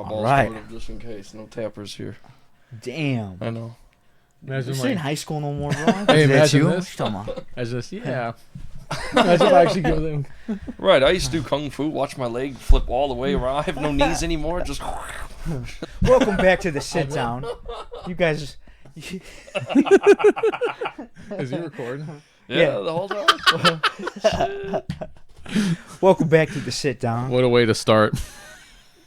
balls right. covered up just in case. No tappers here. Damn. I know. Imagine You're in high school no more, bro. Hey, That's imagine you? this. What you talking about? as this, yeah. Imagine if I actually give them. Right, I used to do kung fu, watch my leg flip all the way around. I have no knees anymore. Just Welcome back to the sit down. You guys. Is he recording? yeah, the whole time. Welcome back to the sit down. What a way to start.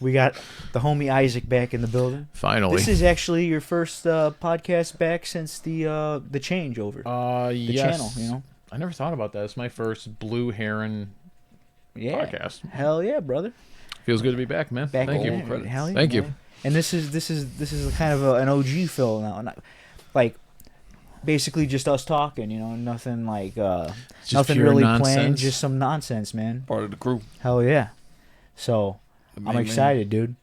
We got the homie Isaac back in the building. Finally. This is actually your first podcast back since the changeover. The yes. channel, you know. I never thought about that. It's my first Blue Heron podcast. Hell yeah, brother. Feels good to be back, man. Back Thank you. in there. Hell yeah. Thank you. Man. And this is kind of an OG Phil now, like basically just us talking, you know, nothing like Just nothing pure really nonsense. planned, just some nonsense, man. Part of the crew. Hell yeah. So I'm excited, dude.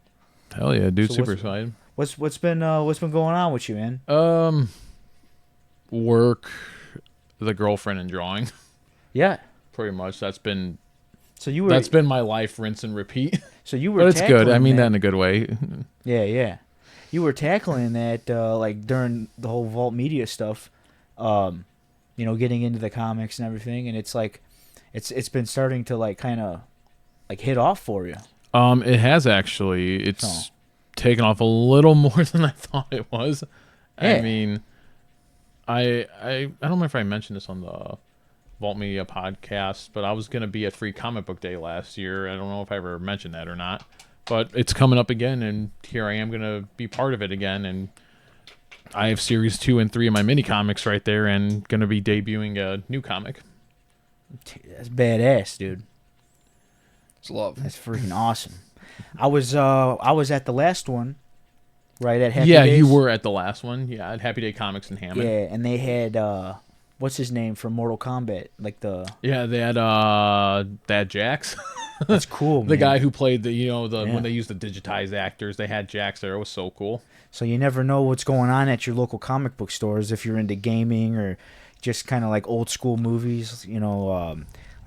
Hell yeah, dude. So Super excited. What's been going on with you, man? Work, the girlfriend, and drawing. Yeah. Pretty much. That's been my life, rinse and repeat. So you were. But it's good. I mean that in a good way. Yeah. You were tackling that like during the whole Vault Media stuff, you know, getting into the comics and everything, and it's like, it's been starting to like kind of like hit off for you. It has actually. It's taken off a little more than I thought it was. Yeah. I mean, I don't remember if I mentioned this on the Vault Media podcast, but I was going to be at Free Comic Book Day last year. I don't know if I ever mentioned that or not, but it's coming up again, and here I am going to be part of it again, and I have series 2 and 3 of my mini comics right there, and going to be debuting a new comic. That's badass, dude. It's love. That's freaking awesome. I was at the last one, right at Happy Yeah, Days. you were at the last one. Yeah, at Happy Day Comics in Hammond. Yeah, and they had what's his name from Mortal Kombat, like the. Yeah, they had that Jax. That's cool. The man. guy who played when they used the digitized actors, they had Jax there. It was so cool. So you never know what's going on at your local comic book stores if you're into gaming or just kind of like old school movies, you know,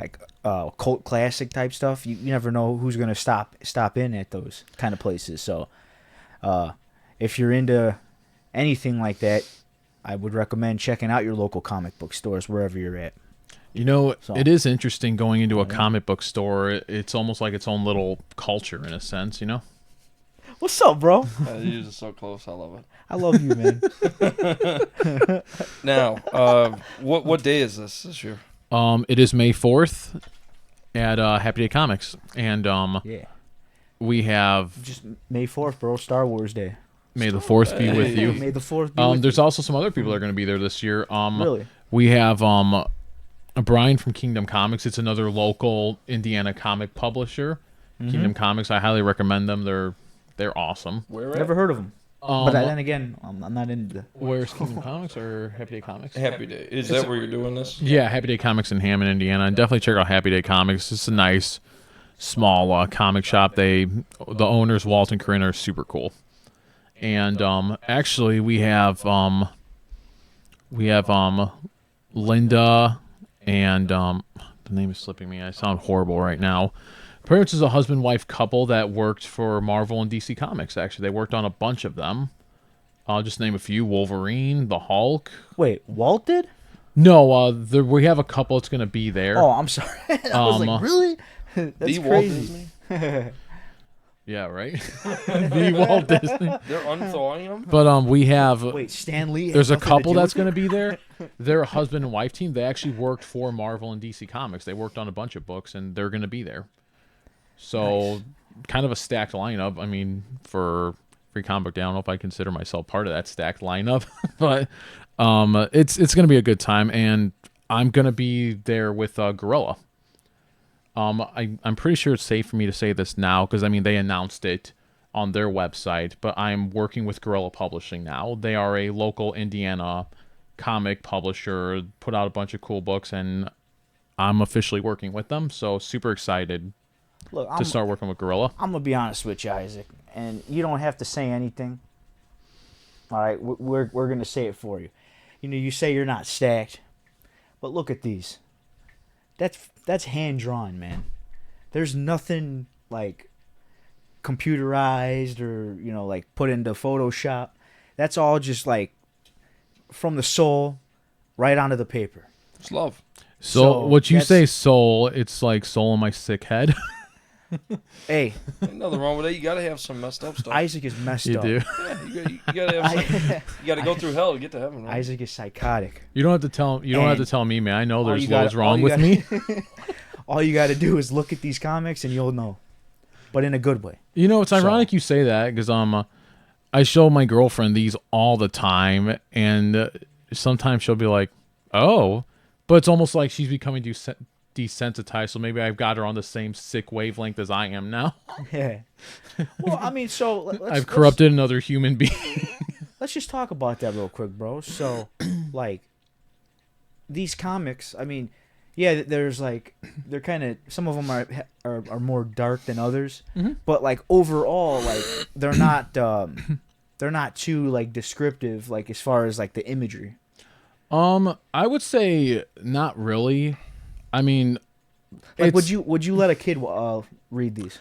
like cult classic type stuff. You never know who's gonna stop in at those kind of places. So if you're into anything like that, I would recommend checking out your local comic book stores wherever you're at. You know, So- it is interesting going into a comic book store. It's almost like its own little culture in a sense, you know? What's up, bro? You're just so close. I love it. I love you, man. Now, what day is this year? It is May 4th at Happy Day Comics. And Yeah. we have Just May 4th, bro. Star Wars Day. May the 4th be with you. May the 4th be with There's you. also some other people that are going to be there this year. Really? We have Brian from Kingdom Comics. It's another local Indiana comic publisher. Kingdom Comics. I highly recommend them. They're awesome. Where? Never heard of them. But then again, I'm not into. Where's Kingdom Comics or Happy Day Comics? Happy Day. Is that where you're doing this? Yeah, Happy Day Comics in Hammond, Indiana. And definitely check out Happy Day Comics. It's a nice, small comic shop. The owners, Walt and Corinne, are super cool. And actually, we have Linda and the name is slipping me. I sound horrible right now. Pretty much is a husband-wife couple that worked for Marvel and DC Comics. Actually, they worked on a bunch of them. I'll just name a few: Wolverine, the Hulk. Wait, Walt did? No, we have a couple that's going to be there. Oh, I'm sorry. I was like, really? That's The Walt crazy. Disney? Yeah, right. The Walt Disney. They're unthawing them? But we have. Wait, Stan Lee. There's a couple that's going to be there. They're a husband and wife team. They actually worked for Marvel and DC Comics. They worked on a bunch of books, and they're going to be there. So, Nice. kind of a stacked lineup. I mean, for Free Comic Book Day, I don't know if I consider myself part of that stacked lineup, but it's going to be a good time, and I'm going to be there with Gorilla. I'm pretty sure it's safe for me to say this now because, I mean, they announced it on their website, but I'm working with Gorilla Publishing now. They are a local Indiana comic publisher, put out a bunch of cool books, and I'm officially working with them, so super excited Look, to start working with Gorilla. I'm gonna be honest with you, Isaac, and you don't have to say anything. All right, we're gonna say it for you. You know, you say you're not stacked, but look at these. That's hand drawn, man. There's nothing like computerized or like put into Photoshop. That's all just like from the soul right onto the paper. It's love. So what you that's- say, soul? It's like soul in my sick head. Hey, Ain't nothing wrong with that. You gotta have some messed up stuff. Isaac is messed You up. do. Yeah, you gotta have some, you gotta go through hell to get to heaven, right? Isaac is psychotic. You don't have to tell. You don't have to And tell me, man. I know all there's you gotta- loads all wrong you with gotta- me. All you got to do is look at these comics and you'll know, but in a good way. You know, it's ironic you say that because I show my girlfriend these all the time, and sometimes she'll be like, "Oh," but it's almost like she's becoming desensitized. So maybe I've got her on the same sick wavelength as I am now. Yeah. Well, I mean, so I've corrupted another human being. Let's just talk about that real quick, bro. So, like, these comics, I mean, yeah, there's like, they're kind of, some of them are more dark than others, but like overall, like they're not too like descriptive, like as far as like the imagery. I would say not really. I mean, Like, would you let a kid read these?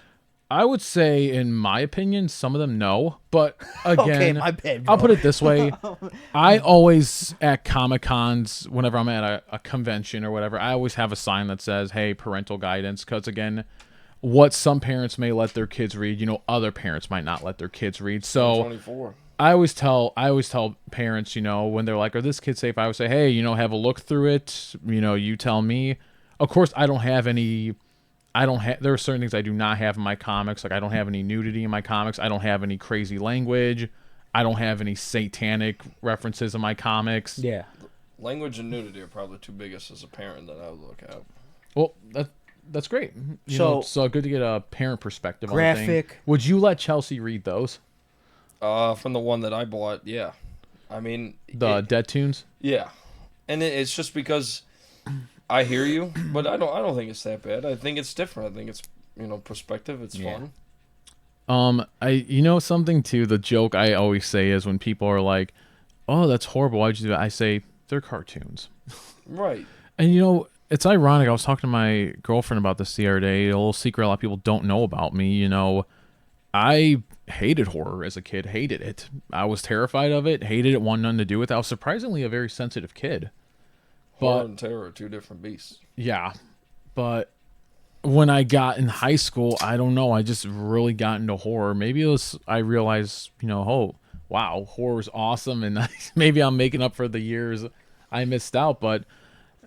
I would say, in my opinion, some of them no. But again, Okay, my bad, bro. I'll put it this way: I always at Comic Cons, whenever I'm at a convention or whatever, I always have a sign that says, "Hey, parental guidance." Because again, what some parents may let their kids read, other parents might not let their kids read. So 24. I always tell parents, when they're like, "Are this kid safe?" I always say, "Hey, have a look through it. You tell me." Of course, I don't have any. There are certain things I do not have in my comics. Like I don't have any nudity in my comics. I don't have any crazy language. I don't have any satanic references in my comics. Yeah. Language and nudity are probably two biggest as a parent that I would look at. Well, that's great. It's good to get a parent perspective on the thing. Graphic. Would you let Chelsea read those? From the one that I bought, yeah. I mean, The Dead Tunes? yeah, and it's just because I hear you, but I don't think it's that bad. I think it's different. I think it's perspective. It's fun. Something too. The joke I always say is when people are like, "Oh, that's horrible. Why'd you do that?" I say they're cartoons. Right. And it's ironic. I was talking to my girlfriend about this the other day. A little secret a lot of people don't know about me. I hated horror as a kid. Hated it. I was terrified of it. Hated it. Wanted nothing to do with it. I was surprisingly a very sensitive kid. Horror and terror are two different beasts. Yeah, but when I got in high school, I don't know. I just really got into horror. Maybe it was I realized, oh wow, horror is awesome, and maybe I'm making up for the years I missed out. But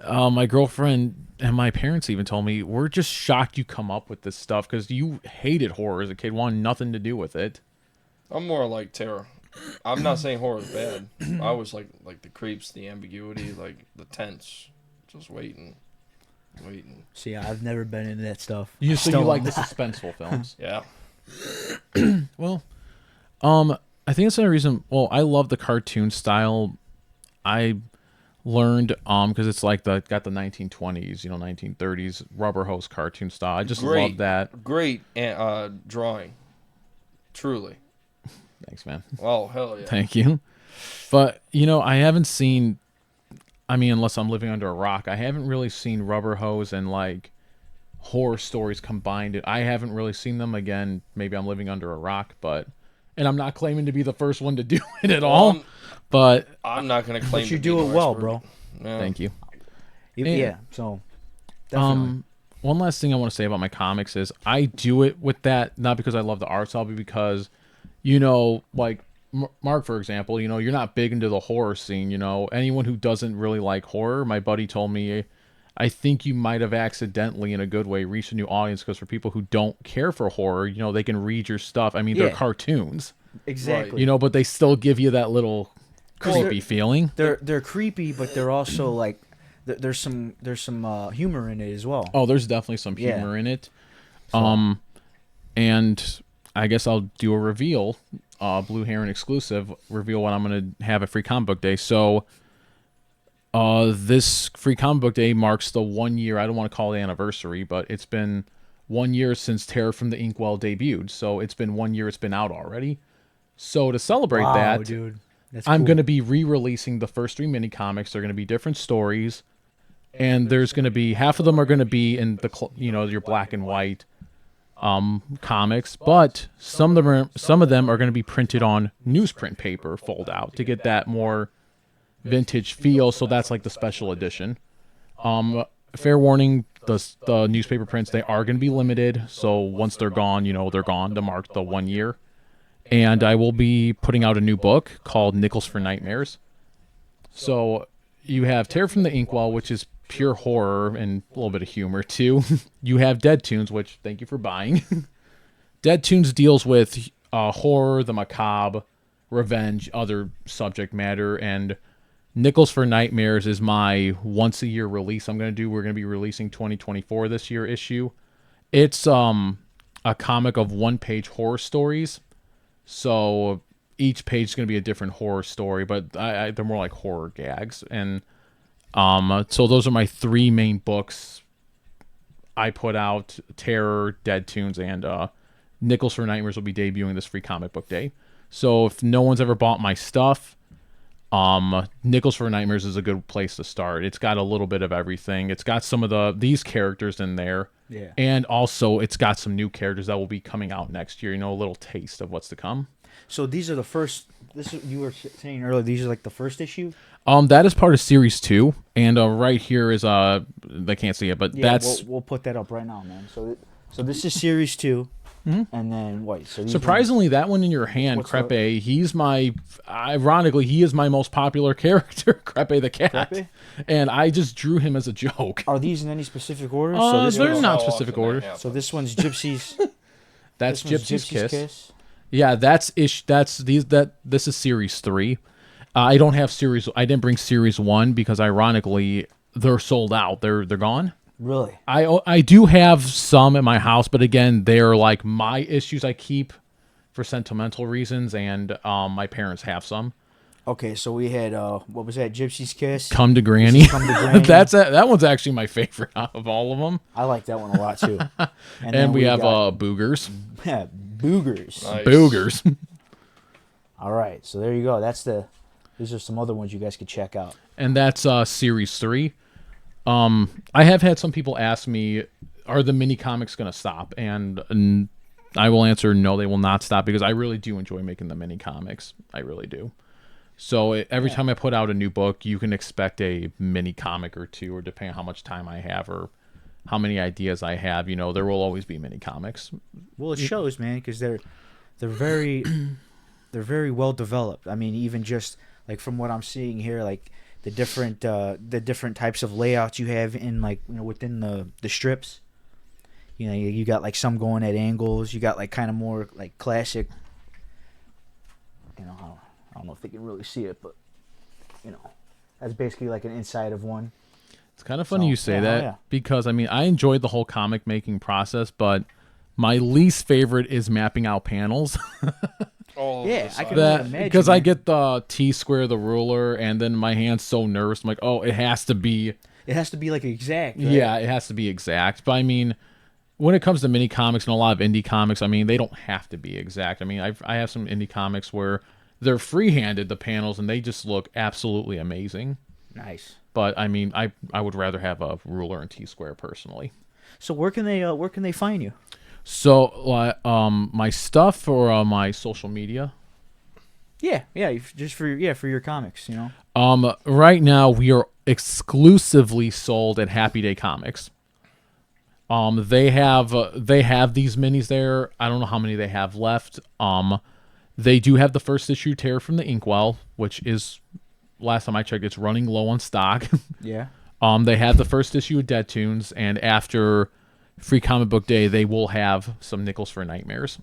my girlfriend and my parents even told me we're just shocked you come up with this stuff because you hated horror as a kid, wanted nothing to do with it. I'm more like terror. I'm not saying horror is bad. I always like the creeps, the ambiguity, like the tense, just waiting. See, I've never been into that stuff. You Still like not. the suspenseful films? Yeah. Well, I think that's the reason. Well, I love the cartoon style. I learned because it's like got the 1920s, 1930s rubber hose cartoon style. I just love that. Great drawing. Truly. Thanks, man. Oh, hell yeah. Thank you. But, I haven't seen, unless I'm living under a rock, I haven't really seen rubber hose and like horror stories combined. I haven't really seen them. Again, maybe I'm living under a rock, and I'm not claiming to be the first one to do it at all. But I'm not going to claim But you to do be it no well, expert. bro. Yeah. thank you. Yeah, so definitely. One last thing I want to say about my comics is I do it with that, not because I love the art style, but because, like Mark, for example, you're not big into the horror scene. Anyone who doesn't really like horror, my buddy told me, I think you might have accidentally, in a good way, reached a new audience because for people who don't care for horror, they can read your stuff. I mean, they're Yeah. cartoons, Exactly. but they still give you that little creepy feeling. They're creepy, but they're also like there's some humor in it as well. Oh, there's definitely some Yeah. humor in it. So- And I guess I'll do a reveal, Blue Heron exclusive, reveal what I'm going to have at Free Comic Book Day. So this Free Comic Book Day marks the 1 year, I don't want to call it anniversary, but it's been 1 year since Terror from the Inkwell debuted. So it's been 1 year it's been out already. So to celebrate Wow, that, dude. That's I'm cool. going to be re-releasing the first 3 mini comics. They're going to be different stories, and there's going to be half of them are going to be in the your black and white. comics, but some of them are going to be printed on newsprint paper, fold out, to get that more vintage feel. So that's like the special edition. Fair warning, the newspaper prints, they are going to be limited. So once they're gone, they're gone to mark the 1 year. And I will be putting out a new book called Nickels for Nightmares. So you have Terror from the Inkwell, which is pure horror and a little bit of humor too. You have Dead Tunes, which thank you for buying. Dead Tunes deals with horror, the macabre, revenge, other subject matter, and Nickels for Nightmares is my once a year release we're going to be releasing 2024 this year issue. It's a comic of one-page horror stories. So each page is going to be a different horror story, but they're more like horror gags. And so those are my 3 main books I put out. Terror, Dead Tunes, and Nickels for Nightmares will be debuting this free comic book day. So if no one's ever bought my stuff, Nickels for Nightmares is a good place to start. It's got a little bit of everything. It's got some of these characters in there. Yeah. And also it's got some new characters that will be coming out next year. A little taste of what's to come. So these are the first. You were saying earlier. These are like the first issue. That is part of series 2, and right here is they can't see it, but Yeah, that's we'll put that up right now, man. So this is series 2, and then what? So these surprisingly that one in your hand, What's Crepe. Ironically, he is my most popular character, Crepe the cat, Crepe? and I just drew him as a joke. Are these in any specific order? They're one's- not specific order. So this one's Gypsy's. That's this one's Gypsy's Kiss. Yeah, this is series 3. I didn't bring series 1 because ironically they're sold out. They're gone. Really? I do have some at my house, but again, they're like my issues I keep for sentimental reasons, and my parents have some. Okay, so we had what was that? Gypsy's Kiss. Come to Granny. Come to Granny. That one's actually my favorite out of all of them. I like that one a lot too. And then we have got, Boogers. Boogers. Nice. Boogers. All right, so there you go. These are some other ones you guys could check out. And that's series 3. I have had some people ask me, are the mini comics going to stop? And I will answer no, they will not stop, because I really do enjoy making the mini comics. I really do. So every time I put out a new book, you can expect a mini comic or two, or depending on how much time I have or how many ideas I have, there will always be mini comics. Well, it shows, man, because they're very they're very well developed. I mean, even just like from what I'm seeing here, like the different types of layouts you have in within the strips. You got like some going at angles. You got like kind of more like classic. I don't know if they can really see it, but that's basically like an inside of one. It's kind of funny you say that because I enjoyed the whole comic making process, but my least favorite is mapping out panels. Yeah, I can imagine because I get the T-square, the ruler, and then my hand's so nervous. I'm like, oh, it has to be. It has to be like exact. Right? Yeah, it has to be exact. But when it comes to mini comics and a lot of indie comics, they don't have to be exact. I have some indie comics where they're free-handed, the panels, and they just look absolutely amazing. Nice. But I would rather have a ruler and T-square personally. So where can they find you? So my stuff or my social media? Yeah, just for your comics, Right now we are exclusively sold at Happy Day Comics. They have these minis there. I don't know how many they have left. They do have the first issue Terror from the Inkwell, which is, last time I checked, it's running low on stock. Yeah. They have the first issue of Dead Tunes, and after Free Comic Book Day, they will have some Nickels for Nightmares.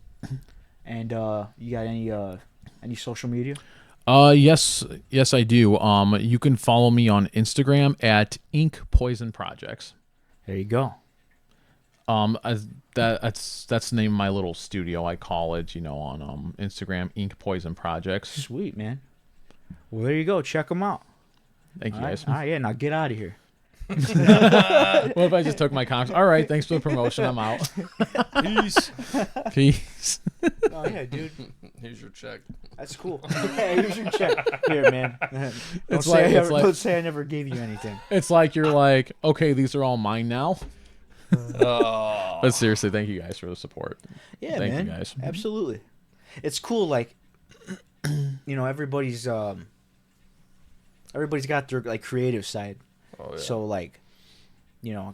And you got any social media? Yes, I do. You can follow me on Instagram at Ink Poison Projects. There you go. That's the name of my little studio. I call it, on Instagram, Ink Poison Projects. Sweet, man. Well, there you go. Check them out. Thank you, guys. All right, yeah. Now get out of here. What if I just took my comics? All right, thanks for the promotion. I'm out. Peace. Oh yeah, dude. Here's your check. That's cool. Yeah, here's your check. Here, man. Don't say I never gave you anything. It's like you're like, okay, these are all mine now. Oh. But seriously, thank you guys for the support. Yeah, Thank man. you guys. Absolutely. It's cool. Like, everybody's got their like creative side. Oh, yeah. So like,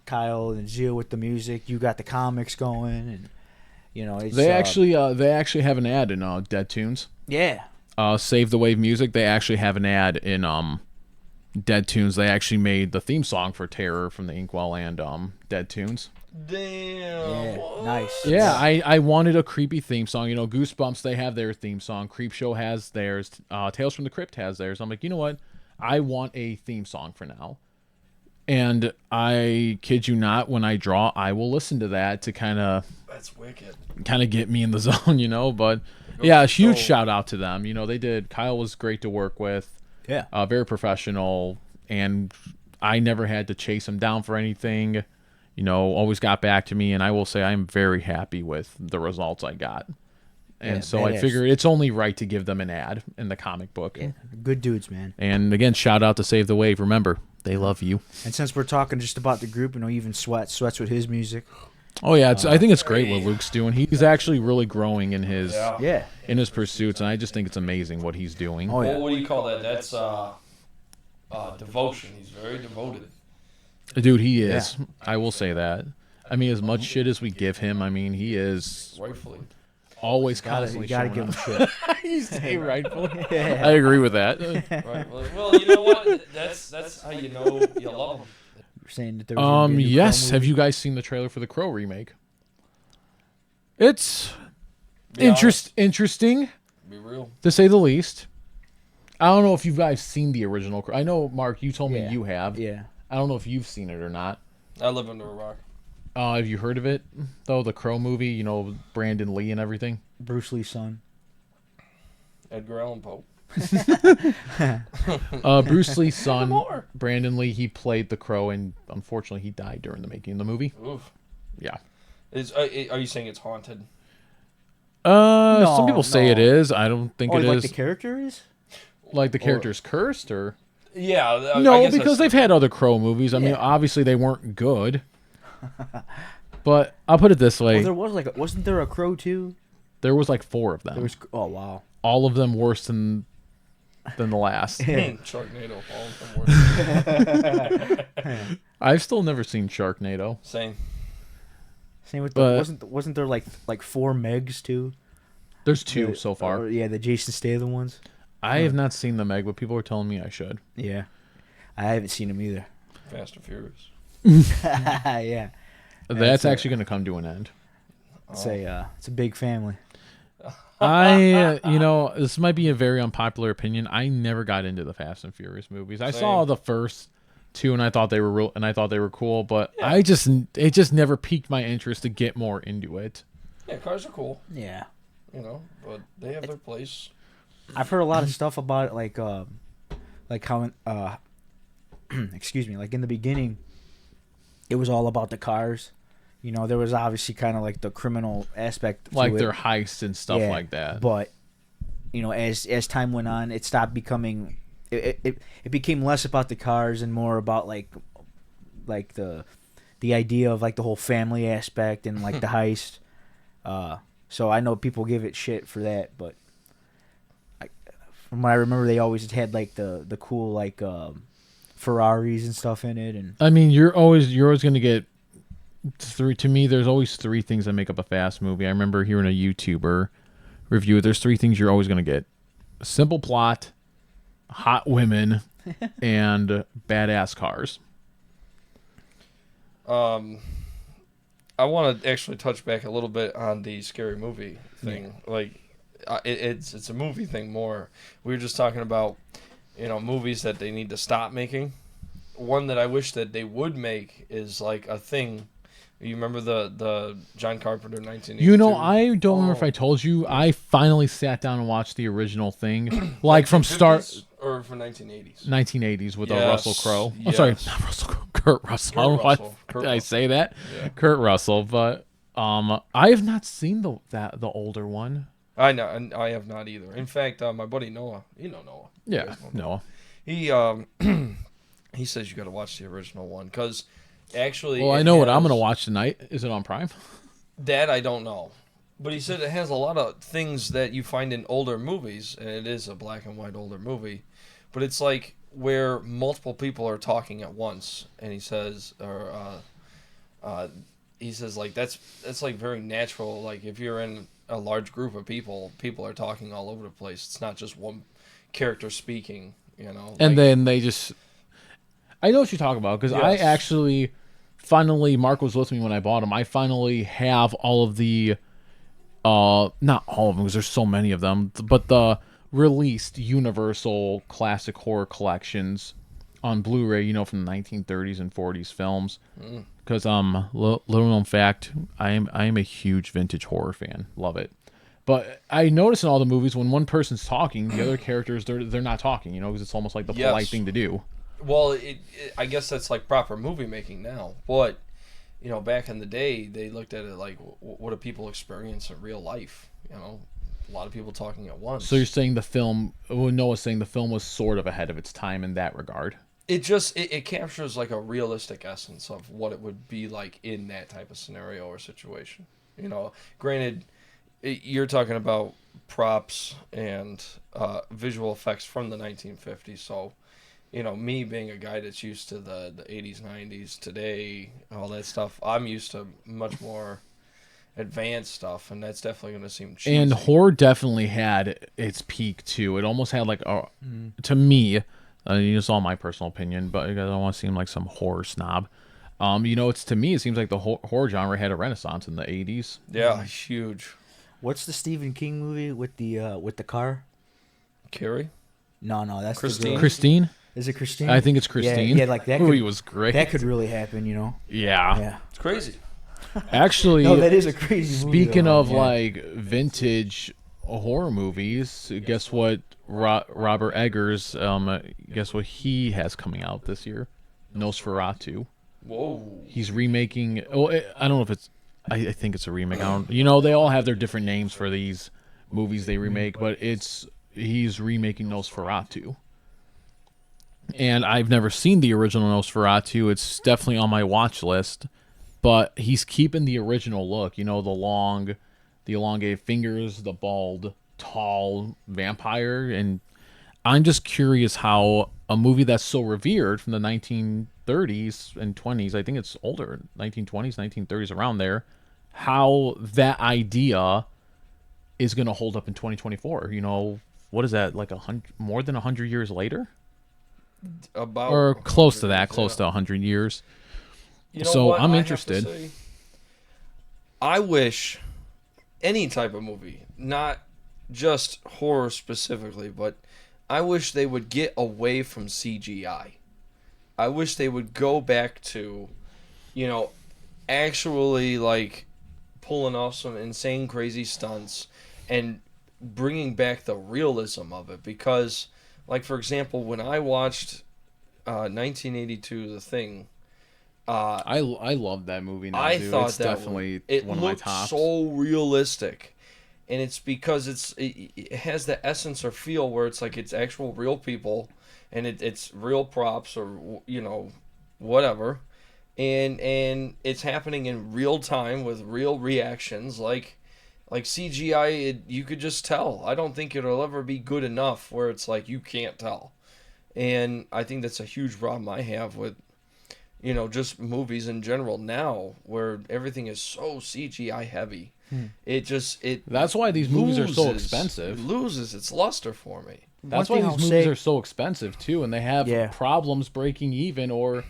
Kyle and Zio with the music. You got the comics going, and it's, They actually have an ad in Dead Tunes. yeah. Save the Wave Music. They actually have an ad in Dead Tunes. They actually made the theme song for Terror from the Inkwell and Dead Tunes. Damn. Yeah, what? nice. Yeah, I wanted a creepy theme song. Goosebumps, they have their theme song. Creepshow has theirs. Tales from the Crypt has theirs. I'm like, you know what? I want a theme song for now. And I kid you not, when I draw, I will listen to that to That's wicked. get me in the zone, But yeah, a huge shout out to them. They did. Kyle was great to work with. Yeah. Very professional, and I never had to chase him down for anything. Always got back to me, and I will say I'm very happy with the results I got. And Yeah, so I badass. figured it's only right to give them an ad in the comic book. Yeah. Good dudes, man. And again, shout out to Save the Wave. Remember, they love you. And since we're talking just about the group, even Sweats with his music. Oh yeah, I think it's great what Luke's doing. He's actually really growing in his Yeah. in his pursuits, and I just think it's amazing what he's doing. Oh yeah. What do you call that? That's devotion. He's very devoted. Dude, he is. Yeah. I will say that. I mean, as much shit as we give him, I mean, he is Rightfully. always You constantly gotta showing give up. him shit. You say rightfully. Yeah. I agree with that. Right. Well, you know what? That's how you know you love him. You're saying that there was gonna be a new Yes. Crow Have movie? you guys seen the trailer for the Crow remake? It's Be honest. interesting Be real. to say the least. I don't know if you guys seen the original Crow. I know, Mark, you told me Yeah. you have. Yeah. I don't know if you've seen it or not. I live under a rock. Have you heard of it though? The Crow movie, Brandon Lee and everything. Bruce Lee's son. Edgar Allan Poe. Bruce Lee's son, more. Brandon Lee, he played the Crow, and unfortunately, he died during the making of the movie. Oof. Yeah. Are you saying it's haunted? Some people say no. it is. I don't think it like is. the character is? Like the character's cursed, or Yeah. I no? guess Because they've had other Crow movies. I mean, Yeah. obviously they weren't good. But I'll put it this way: Well, there was wasn't there a Crow too? there was like 4 of them. There was. Oh wow. All of them worse than the last. Sharknado. All of them were. I've still never seen Sharknado. Same. Same with But- wasn't there like 4 Megs too? There's 2 so far. Yeah, the Jason Statham ones. I have not seen the Meg, but people are telling me I should. Yeah, I haven't seen them either. Fast and Furious. Yeah, That's a- actually going to come to an end. it's a big family. This might be a very unpopular opinion. I never got into the Fast and Furious movies. I saw Same. the first 2 and I thought they were cool, but it just never piqued my interest to get more into it. Yeah, cars are cool. Yeah, But they have their place. I've heard a lot of stuff about it, like how, excuse me, like in the beginning, it was all about the cars. There was obviously kind of like the criminal aspect to Like it. their heists and stuff Yeah, like that. But as time went on, it stopped becoming. It became less about the cars and more about like the idea of like the whole family aspect and like the heist. So I know people give it shit for that, but from what I remember, they always had like the cool like Ferraris and stuff in it, and I mean, you're always going to get 3. To me, there's always 3 things that make up a Fast movie. I remember hearing a YouTuber review it. There's 3 things you're always going to get: simple plot, hot women, and badass cars. I want to actually touch back a little bit on the scary movie thing. Yeah. Like, it's a movie thing more. We were just talking about, movies that they need to stop making. One that I wish that they would make is like a Thing. You remember the John Carpenter 1982? I don't remember if I told you. I finally sat down and watched the original Thing, like from start 50s or from 1980s. 1980s with Yes, Russell Crowe. I'm yes. sorry, not Russell Crowe. Kurt Russell. I don't know why Kurt did I Russell. say that? Yeah. Kurt Russell, but I have not seen the older one. I know, and I have not either. In fact, my buddy Noah, Noah. You Yeah, guys know Noah. no. He he says you got to watch the original one because Actually, Well, I it know what I'm has- gonna watch tonight. Is it on Prime? That I don't know. But he said it has a lot of things that you find in older movies, and it is a black and white older movie. But it's like where multiple people are talking at once, and he says, like that's like very natural. Like if you're in a large group of people, people are talking all over the place. It's not just one character speaking, you know. And like, then they just. I know what you're talking about because I Yes. actually finally Mark was with me when I bought them. I finally have all of the, not all of them because there's so many of them, but the released Universal classic horror collections on Blu-ray. You know, from the 1930s and 40s films. Because little known fact, I am a huge vintage horror fan. Love it. But I notice in all the movies when one person's talking, the other characters they're not talking. You know, because it's almost like the Yes. polite thing to do. Well, I guess that's like proper movie making now. But you know, back in the day, they looked at it like, what do people experience in real life? You know, a lot of people talking at once. So you're saying the film? Well, Noah's saying the film was sort of ahead of its time in that regard. It captures like a realistic essence of what it would be like in that type of scenario or situation. You know, granted, you're talking about props and visual effects from the 1950s, so. You know, me being a guy that's used to the 80s, 90s, today, all that stuff, I'm used to much more advanced stuff, and that's definitely going to seem cheesy. And horror definitely had its peak too. It almost had like a, to me, it's all my personal opinion, but I don't want to seem like some horror snob. You know, it's to me, it seems like the horror genre had a renaissance in the 80s. Yeah, huge. What's the Stephen King movie with the car? Carrie? No, that's Christine? the girl. Christine? Is it Christine? I think it's Christine. Yeah, like that movie could, was great. that could really happen, you know. Yeah. Yeah. It's crazy. Actually, No, that is a crazy movie. speaking though. of Yeah. like vintage horror movies, guess what? Robert Eggers, guess what he has coming out this year? Nosferatu. Whoa. He's remaking. Oh, I don't know if it's. I think it's a remake. I don't. You know, they all have their different names for these movies they remake, but he's remaking Nosferatu. And I've never seen the original Nosferatu. It's definitely on my watch list. But he's keeping the original look. You know, the elongated fingers, the bald, tall vampire. And I'm just curious how a movie that's so revered from the 1930s and 20s, I think it's older, 1920s, 1930s, around there, how that idea is going to hold up in 2024. You know, what is that, like more than 100 years later? About Or close to 100 that, years, close to 100 years. You know So what I'm I have to interested. say? I wish any type of movie, not just horror specifically, but I wish they would get away from CGI. I wish they would go back to, you know, actually like pulling off some insane crazy stunts and bringing back the realism of it, because like for example when I watched 1982 The Thing, I love that movie now, I dude. thought It's that definitely it one of my looked tops. so realistic, and it's because it has the essence or feel where it's like it's actual real people, and it's real props or you know whatever, and it's happening in real time with real reactions like CGI. You could just tell. I don't think it'll ever be good enough where it's like you can't tell, and I think that's a huge problem I have with, you know, just movies in general now, where everything is so CGI heavy. That's why these movies are so loses- expensive. It loses its luster for me. That's One why thing these I'll movies say- are so expensive too, and they have Yeah. problems breaking even or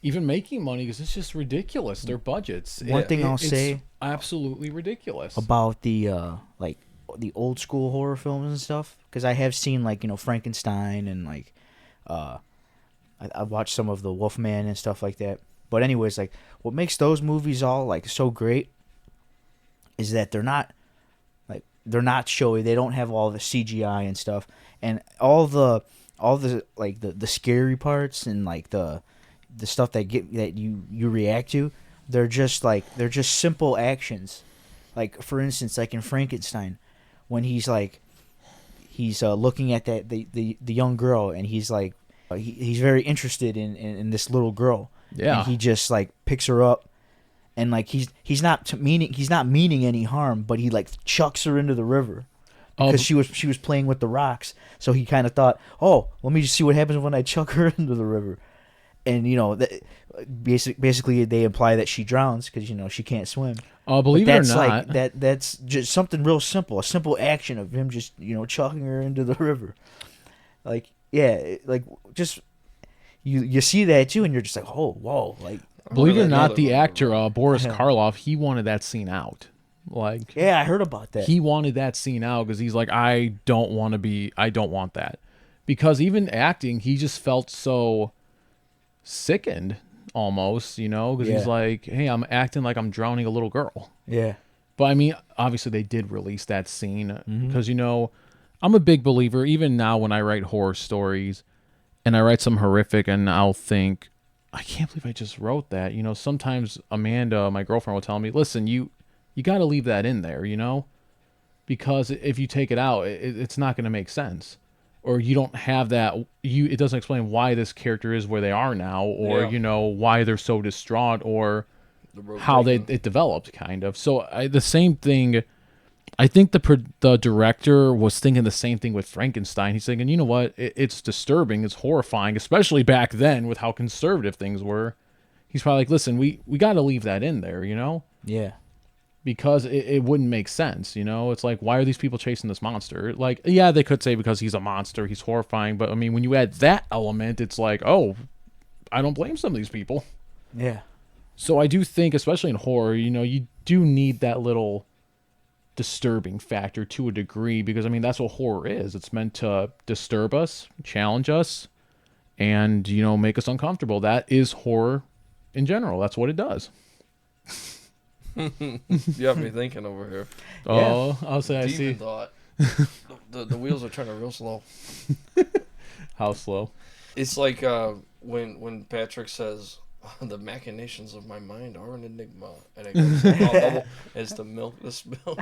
even making money because it's just ridiculous. Their budgets. One thing I'll it's say absolutely ridiculous. about the like the old school horror films and stuff, because I have seen like, you know, Frankenstein and like I watched some of the Wolfman and stuff like that. But anyways, like what makes those movies all like so great is that they're not showy. They don't have all the CGI and stuff, and all the like the scary parts and like the stuff that you react to. They're just simple actions. Like for instance, like in Frankenstein, when he's looking at the young girl, and he's like he's very interested in this little girl, Yeah. And he just like picks her up, and like he's not meaning any harm, but he like chucks her into the river because she was playing with the rocks. So he kind of thought, oh, let me just see what happens when I chuck her into the river. And basically they imply that she drowns because she can't swim. Believe it or not, like that's just something real simple, a simple action of him just chucking her into the river. Like like just you see that too, and you're just like, oh, whoa, like. Believe it or not, the actor Boris Karloff, he wanted that scene out. Like, yeah, I heard about that. He wanted that scene out because he's like, I don't want that, because even acting, he just felt so sickened almost, because he's like, hey, I'm acting like I'm drowning a little girl. Yeah. But I mean, obviously they did release that scene because I'm a big believer. Even now, when I write horror stories, and I write some horrific, and I'll think, I can't believe I just wrote that. Sometimes Amanda, my girlfriend, will tell me, listen, you got to leave that in there, because if you take it out, it's not going to make sense. Or you don't have that. It doesn't explain why this character is where they are now, or, why they're so distraught, or how it developed, kind of. So the same thing. I think the director was thinking the same thing with Frankenstein. He's thinking, you know what? It's disturbing. It's horrifying, especially back then with how conservative things were. He's probably like, listen, we got to leave that in there, Yeah. Because it wouldn't make sense, It's like, why are these people chasing this monster? Like, yeah, they could say because he's a monster, he's horrifying. But, I mean, when you add that element, it's like, oh, I don't blame some of these people. Yeah. So I do think, especially in horror, you do need that little disturbing factor to a degree, because I mean that's what horror is. It's meant to disturb us, challenge us, and make us uncomfortable. That is horror in general. That's what it does. You have me thinking over here. Oh, yeah. I'll say I see. Thought. the wheels are turning real slow. How slow? It's like when Patrick says, the machinations of my mind are an enigma, and it goes, it's the milk, the spill.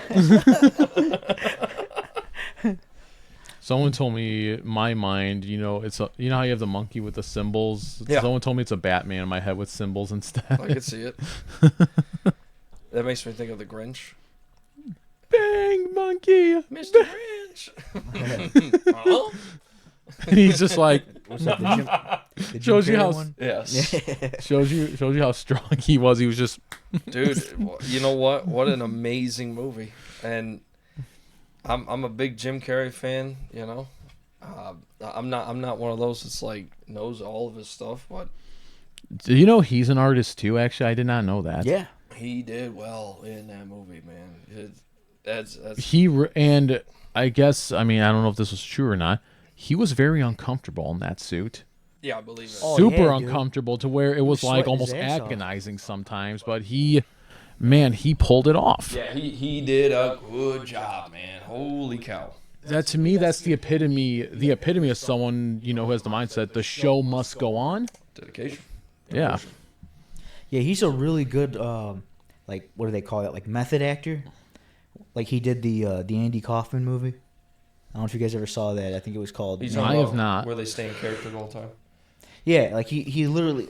Someone told me my mind, it's how you have the monkey with the symbols. Yeah. Someone told me it's a Batman in my head with symbols instead. I could see it. That makes me think of the Grinch. Bang, monkey, Mr. Grinch. Huh? He's just like, was that the Jim shows you Carrey how one? Yes. shows you how strong he was. He was just, dude. You know what? What an amazing movie. And I'm a big Jim Carrey fan. I'm not one of those that's like knows all of his stuff, but he's an artist too. Actually, I did not know that. Yeah, he did well in that movie, man. And I guess, I mean, I don't know if this was true or not. He was very uncomfortable in that suit. Yeah, I believe it. Super uncomfortable to where it was like almost agonizing sometimes, but he pulled it off. Yeah, he did a good job, man. Holy cow. That to me, that's the epitome of someone, who has the mindset, the show must go on. Dedication. Yeah. Yeah, he's a really good, like, what do they call it? Like, method actor. Like, he did the Andy Kaufman movie. I don't know if you guys ever saw that. I think it was called. I have not. Where they stay in character the whole time. Yeah, like he literally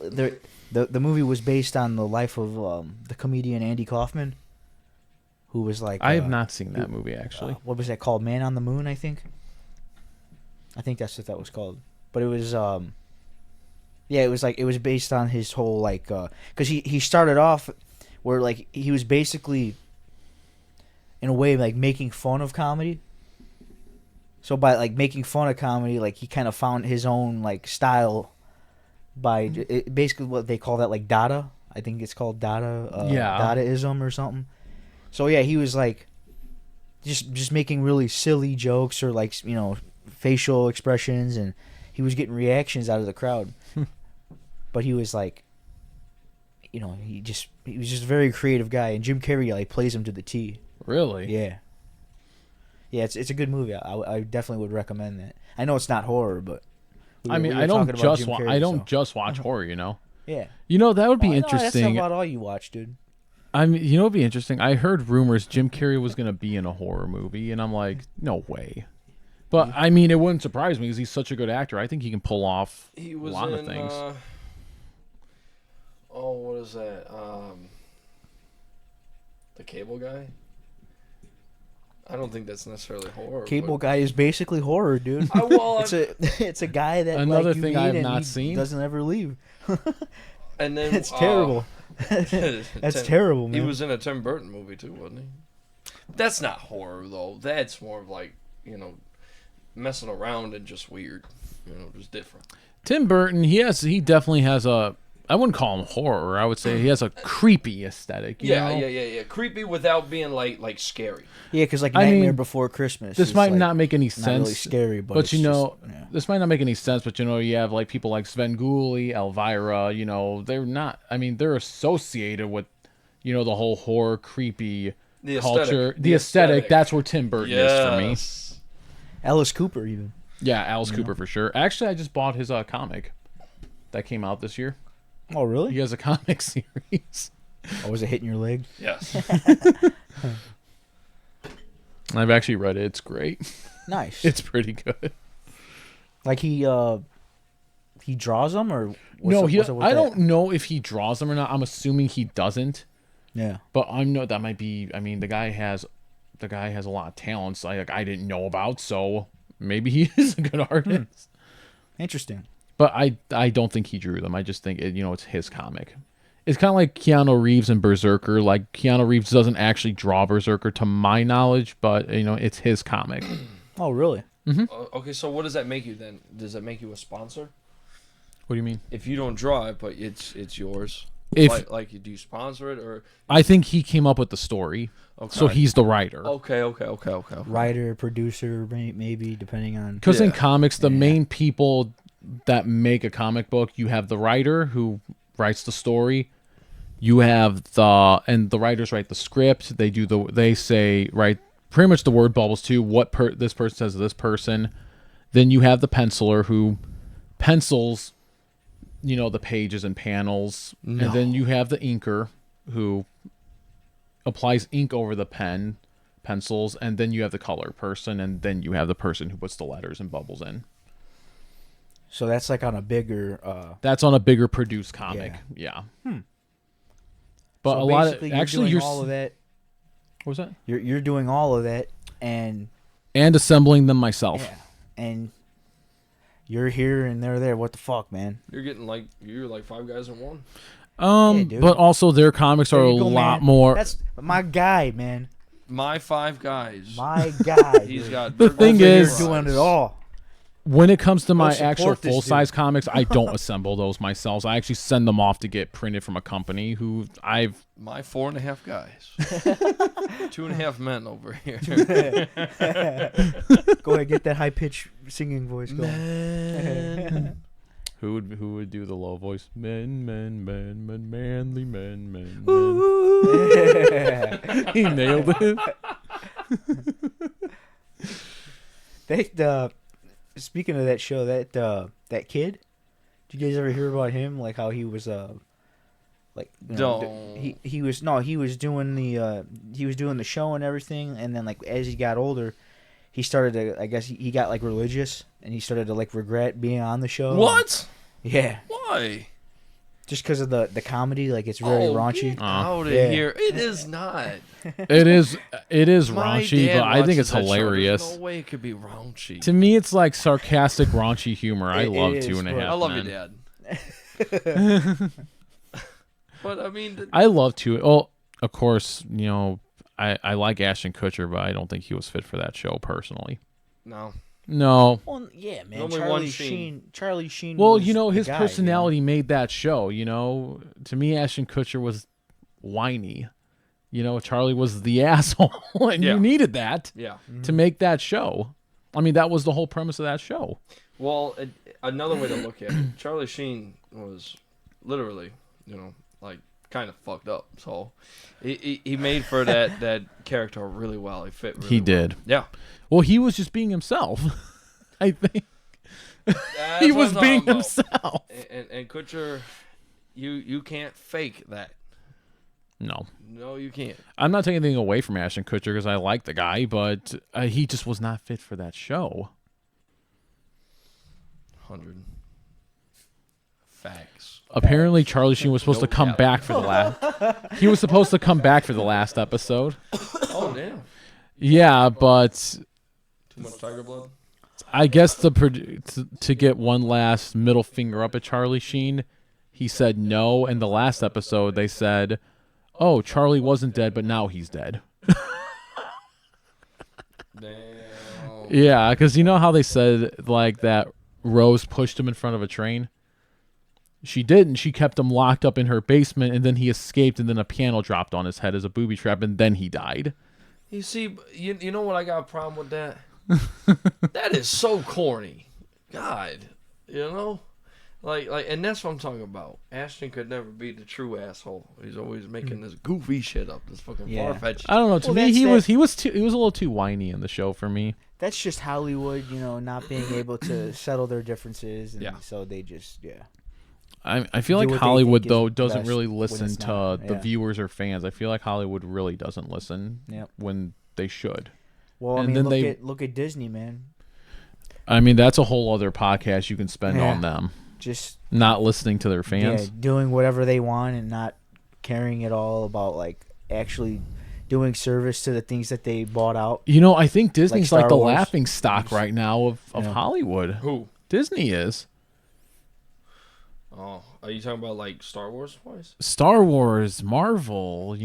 the movie was based on the life of the comedian Andy Kaufman, who was like. I have not seen that movie actually. What was that called? Man on the Moon, I think. I think that's what that was called. But it was yeah, it was based on his whole like because he started off where like he was basically in a way like making fun of comedy. So by like making fun of comedy, like he kind of found his own like style by basically what they call that like Dada. I think it's called Dada, Dadaism or something. So yeah, he was like just making really silly jokes or like facial expressions, and he was getting reactions out of the crowd. But he was like, he was just a very creative guy, and Jim Carrey like plays him to the T. Really? Yeah. Yeah, it's a good movie. I definitely would recommend that. I know it's not horror, but I don't just watch horror, Yeah. That would be interesting. That's about all you watch, dude. I mean, it'd be interesting. I heard rumors Jim Carrey was going to be in a horror movie, and I'm like, no way. But I mean, it wouldn't surprise me because he's such a good actor. I think he can pull off a lot of things. Oh, what is that? The Cable Guy. I don't think that's necessarily horror. Cable Guy is basically horror, dude. Well, it's a guy that Another like, you thing meet I have and not he seen. doesn't ever leave. and then It's terrible. That's terrible, man. He was in a Tim Burton movie too, wasn't he? That's not horror though. That's more of like, messing around and just weird. Just different. Tim Burton, he definitely has a, I wouldn't call him horror. I would say he has a creepy aesthetic. You know? Yeah. Creepy without being like scary. Yeah, because like I Nightmare mean, Before Christmas. This is, might like, not make any not sense. really scary, but But it's just, this might not make any sense. But you have like people like Svengoolie, Elvira. They're not. I mean, they're associated with, the whole horror, creepy culture, the aesthetic. That's where Tim Burton is for me. Alice Cooper even. Yeah, Alice Cooper for sure. Actually, I just bought his comic that came out this year. Oh, really? He has a comic series. Oh, was it hitting your leg? Yes. I've actually read it. It's great. Nice. It's pretty good. Like he draws them or I don't know if he draws them or not. I'm assuming he doesn't. Yeah. But I know that might be. I mean, the guy has a lot of talents I didn't know about. So maybe he is a good artist. Interesting. But I don't think he drew them. I just think it's his comic. It's kind of like Keanu Reeves and Berserker. Like Keanu Reeves doesn't actually draw Berserker to my knowledge, but it's his comic. Oh, really? Mm-hmm. Okay, so what does that make you then? Does that make you a sponsor? What do you mean? If you don't draw it, but it's yours. If do you sponsor it or? I think he came up with the story, so he's the writer. Okay. Writer, producer, maybe depending on. Because in comics, the main people that make a comic book, you have the writer who writes the story. You have the writers write the script. They say write pretty much the word bubbles too. This person says to this person. Then you have the penciler who pencils, the pages and panels, and then you have the inker who applies ink over the pencils, and then you have the color person, and then you have the person who puts the letters and bubbles in. So that's like on a bigger. That's on a bigger produced comic. Yeah. But so a lot of you're all of that. What was that? You're doing all of that and assembling them myself. Yeah. And you're here and they're there. What the fuck, man? You're getting like five guys in one. But also their comics are a lot more. That's my guy, man. My five guys. My guy. He's got. The thing is, doing it all. When it comes to my support actual this full-size comics, I don't assemble those myself. I actually send them off to get printed from a company who My 4.5 guys. 2.5 men over here. Go ahead, get that high-pitched singing voice going. Men. Who would do the low voice? Men, manly men. He nailed it. Speaking of that show, that kid, did you guys ever hear about him? Like how he was he was doing the show and everything, and then like as he got older, he started to, I guess he got like religious, and he started to like regret being on the show. What? Yeah. Why? Just because of the comedy, like it's very raunchy. Get out of Yeah. here! It is not. It is My raunchy, dad but I think it's watches that show. hilarious. There's no way it could be raunchy. To me, it's like sarcastic, raunchy humor. I It love is, 2.5 but- Men. I love your dad. But I mean, I love to. Well, of course, I like Ashton Kutcher, but I don't think he was fit for that show personally. no. No. Well, yeah, man. Only one Sheen. Charlie Sheen. Well, was his the guy, personality made that show. To me, Ashton Kutcher was whiny. Charlie was the asshole, and Yeah. you needed that Yeah. to make that show. I mean, that was the whole premise of that show. Well, another way to look at it, Charlie Sheen was literally, kind of fucked up. So he made for that character really well. He fit really He well. did. Yeah. Well, he was just being himself. I think That's he what was I'm being talking about. himself. And Kutcher, you can't fake that. No. No, you can't. I'm not taking anything away from Ashton Kutcher because I like the guy, but he just was not fit for that show. 100. Facts. Apparently, Charlie Sheen was supposed to come back for the last. He was supposed to come back for the last episode. Oh damn! Yeah, but Too much tiger blood. I guess to get one last middle finger up at Charlie Sheen, he said no. And the last episode, they said, "Oh, Charlie wasn't dead, but now he's dead." Damn. Yeah, because you know how they said like that Rose pushed him in front of a train. She didn't. She kept him locked up in her basement, and then he escaped, and then a piano dropped on his head as a booby trap, and then he died. You see, you know what I got a problem with that? That is so corny. God, you know? Like, and that's what I'm talking about. Ashton could never be the true asshole. He's always making this goofy shit up, this fucking far-fetched. I don't know. To me, he was a little too whiny in the show for me. That's just Hollywood, not being able to settle their differences, and Yeah. so they just I feel Do like what they Hollywood think is though doesn't best really when listen it's to not, the yeah. viewers or fans. I feel like Hollywood really doesn't listen Yep. when they should. Well, I And mean, then look at Disney, man. I mean, that's a whole other podcast you can spend Yeah. on them. Just Not listening to their fans. doing whatever they want and not caring at all about like actually doing service to the things that they bought out. I think Disney's Like like Star the Wars. laughing stock right now of Yeah. Hollywood. Who? Disney is. Oh, are you talking about like Star Wars wise? Star Wars, Marvel, I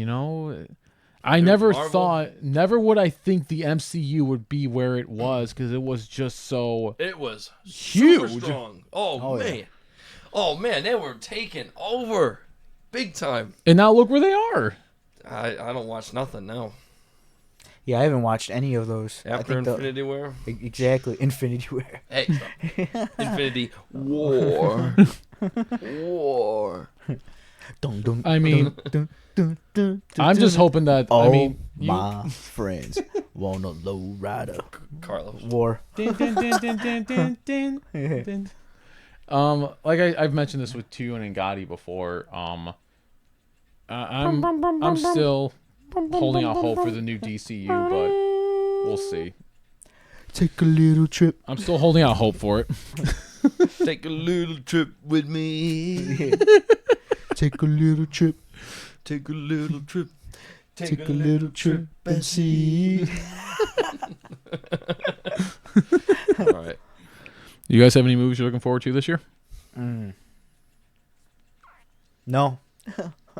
Dude, never Marvel- never would I think the MCU would be where it was because it was just so It was super huge. strong. Oh, Oh, yeah. man. Oh man, they were taking over big time. And now look where they are. I don't watch nothing now. Yeah, I haven't watched any of those. I After think Infinity War. exactly, Infinity War. Hey, Infinity War. War. Dun, dun, I mean, dun, dun, dun, I'm just hoping that Oh, I mean my friends want a low rider. Carlos. War. like I've mentioned this with you and Gotti before. I'm still holding out hope for the new DCU, but we'll see. Take a little trip. I'm still holding out hope for it. Take a little trip with me. Take a little trip. Take a little trip. Take a little trip and see. All right. You guys have any movies you're looking forward to this year? No.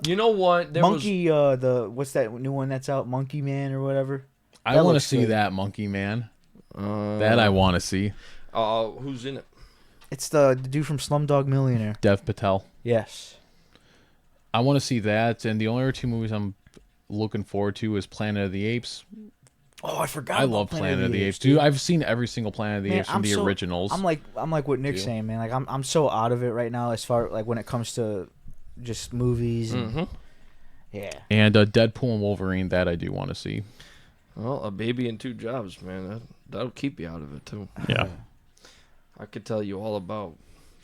You know what? There Monkey, what's that new one that's out? Monkey Man or whatever? I That want to looks see good. that Monkey Man. was, That I want to see. who's in it? It's the dude from Slumdog Millionaire. Dev Patel. Yes. I want to see that, and the only other two movies I'm looking forward to is Planet of the Apes. Oh, I forgot. I about love Planet of the Apes, dude. I've seen every single Planet of the Man, Apes from the originals. I'm like what Nick's Too. saying, man. Like I'm so out of it right now as far like when it comes to just movies. And, Mm-hmm. Yeah. And Deadpool and Wolverine, that I do want to see. Well, A Baby and Two Jobs, man. That'll keep you out of it, too. Yeah. I could tell you all about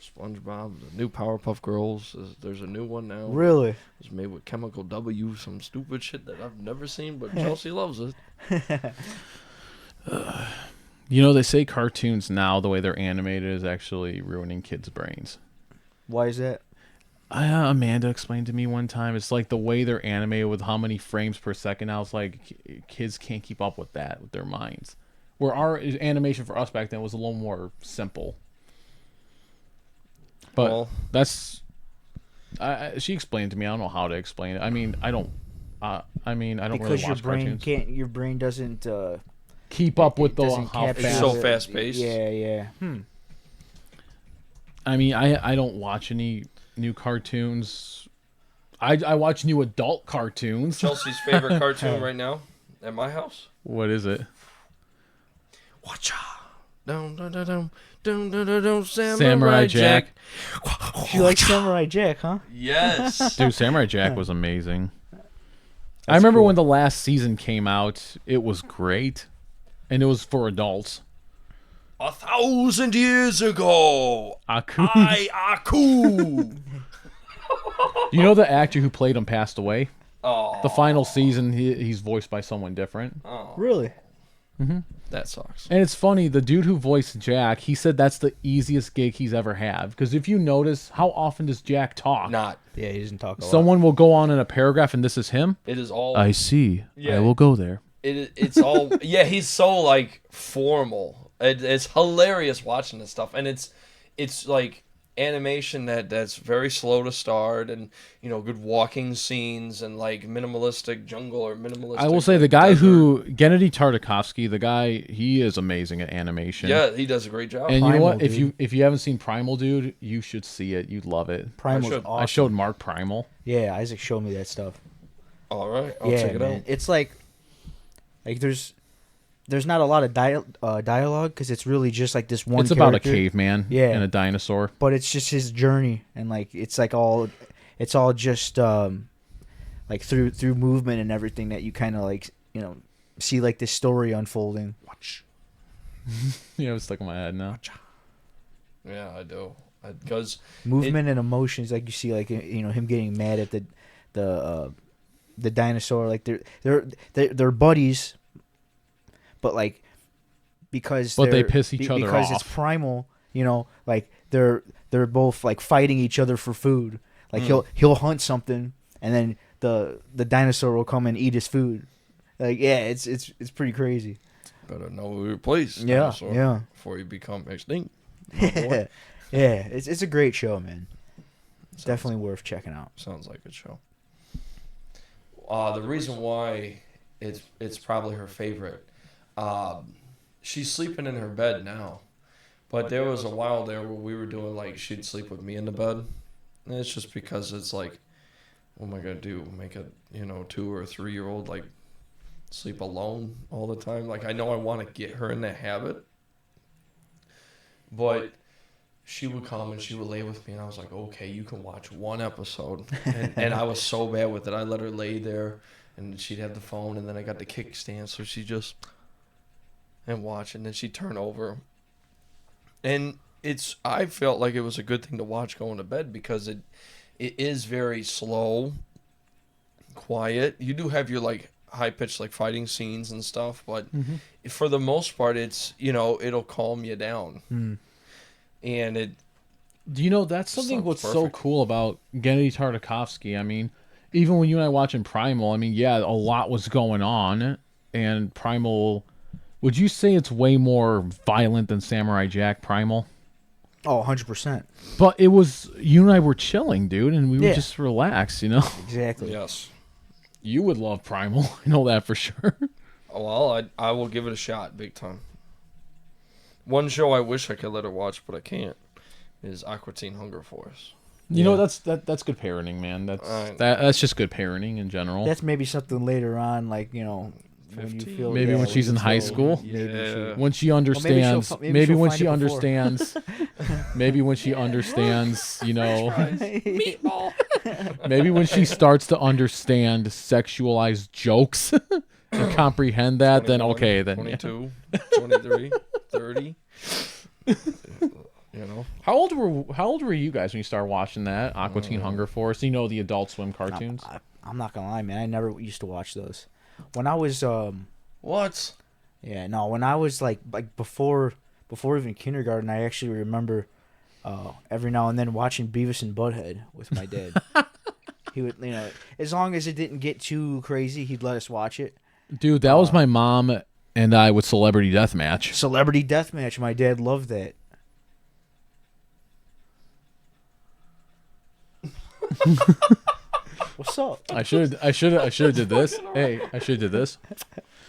SpongeBob, the new Powerpuff Girls. There's a new one now. Really? It's made with Chemical W, some stupid shit that I've never seen, but Chelsea loves it. They say cartoons now, the way they're animated, is actually ruining kids' brains. Why is that? Amanda explained to me one time, it's like the way they're animated with how many frames per second now. It's like kids can't keep up with that with their minds. Where our animation for us back then was a little more simple. But Well- that's... she explained to me. I don't know how to explain it. I mean, I don't really Because your watch brain cartoons. can't. Your brain doesn't. Keep up with the doesn't how capture It's fast. so the- fast-paced. Yeah. I mean, I don't watch any new cartoons. I watch new adult cartoons. Chelsea's favorite cartoon right now at my house? What is it? Watcha. Dum, dum, dum, dum, dum, dum, dum, dum, Samurai Jack. You like Samurai Jack, huh? Yes. Dude, Samurai Jack was amazing. I That's remember cool. when the last season came out, it was great. And it was for adults. 1,000 years ago, Aku. Aku. You know the actor who played him passed away? Oh. The final season, he's voiced by someone different. Oh. Really? That sucks. And it's funny, the dude who voiced Jack, he said that's the easiest gig he's ever had. Because if you notice, how often does Jack talk? Not. Yeah, he doesn't talk a lot. Someone will go on in a paragraph, and this is him. It is all. I see. Yeah. I will go there. It's all. Yeah, he's so like formal. It's hilarious watching this stuff, and it's like animation that's very slow to start, and good walking scenes, and like minimalistic jungle or minimalistic. I will say the guy who Gennady Tartakovsky, the guy, he is amazing at animation. Yeah, he does a great job. And you know Primal, what? dude. If you haven't seen Primal, dude, you should see it. You'd love it. Primal's should. awesome. I showed Mark Primal. Yeah, Isaac showed me that stuff. All right, I'll yeah, check it man. out. It's like there's not a lot of dialogue because it's really just like this one. It's about a character. caveman and a dinosaur. But it's just his journey, and like it's all just like through movement and everything that you kind of like see like this story unfolding. Watch. It's stuck in my head now. Yeah, I do. Because Movement and emotions, like you see, like him getting mad at the dinosaur. Like they're buddies, but like because they piss each other because off. it's primal. Like they're both like fighting each other for food. Like he'll hunt something, and then the dinosaur will come and eat his food. Like it's pretty crazy. better know your place. Yeah, dinosaur, yeah. Before you become extinct. Yeah, it's a great show, man. Definitely worth checking out. Sounds like a show. The reason why it's probably her favorite. She's sleeping in her bed now, but there was a while there where we were doing like she'd sleep with me in the bed, and it's just because it's like, what am I gonna do? Make a 2 or 3 year old like sleep alone all the time? Like I know I want to get her in that habit, but she would come and she would lay with me, and I was like, okay, you can watch one episode. And I was so bad with it. I let her lay there, and she'd have the phone, and then I got the kickstand, so she just and watch, and then she'd turn over. And I felt like it was a good thing to watch going to bed because it is very slow, quiet. You do have your like high pitched like fighting scenes and stuff, but for the most part, it's it'll calm you down. And it. Do you know that's something Sounds what's perfect. so cool about Gennady Tartakovsky? I mean, even when you and I watching Primal, I mean, yeah, a lot was going on, and Primal. Would you say it's way more violent than Samurai Jack Primal? Oh, 100%. But it was you and I were chilling, dude, and we were just relaxed, Exactly. Yes. You would love Primal, I know that for sure. Well, I will give it a shot, big time. One show I wish I could let her watch, but I can't, is Aqua Teen Hunger Force. You know that's good parenting, man. That's just good parenting in general. That's maybe something later on, like when you 15. feel Maybe when she's in high school. Yeah. When she understands, maybe she'll when find she it before. understands, maybe when she understands, maybe when she starts to understand sexualized jokes and comprehend that, then 21, okay, then yeah. 22, 23, 30. How old were you guys when you started watching that Aqua Teen Hunger Force? The Adult Swim cartoons. I'm not gonna lie, man. I never used to watch those. When I was What? yeah, no, when I was like before even kindergarten, I actually remember every now and then watching Beavis and Butthead with my dad. He would, as long as it didn't get too crazy, he'd let us watch it. Dude, that was my mom and I with Celebrity Deathmatch. Celebrity Deathmatch, my dad loved that. What's up? I should have did this. Hey, I should have did this.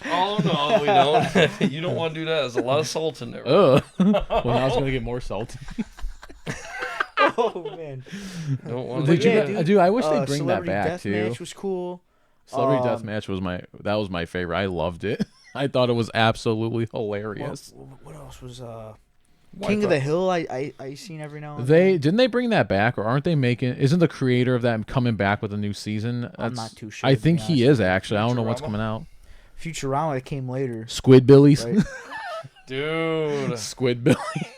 Oh, no, we don't. You don't want to do that. There's a lot of salt in there. Ugh. Well, now it's gonna get more salty. Oh man, Don't want to Did do you, that. dude? I wish they bring that Celebrity back too. Deathmatch was cool. Celebrity Deathmatch was my favorite. I loved it. I thought it was absolutely hilarious. What else was King of the Hill? I seen every now and Didn't they bring that back, or aren't they making? Isn't the creator of that coming back with a new season? I'm not too sure, I to be think he honest is actually. I don't know what's Futurama? coming out. Futurama came later. Squidbillies. Right? Dude. Squidbillies.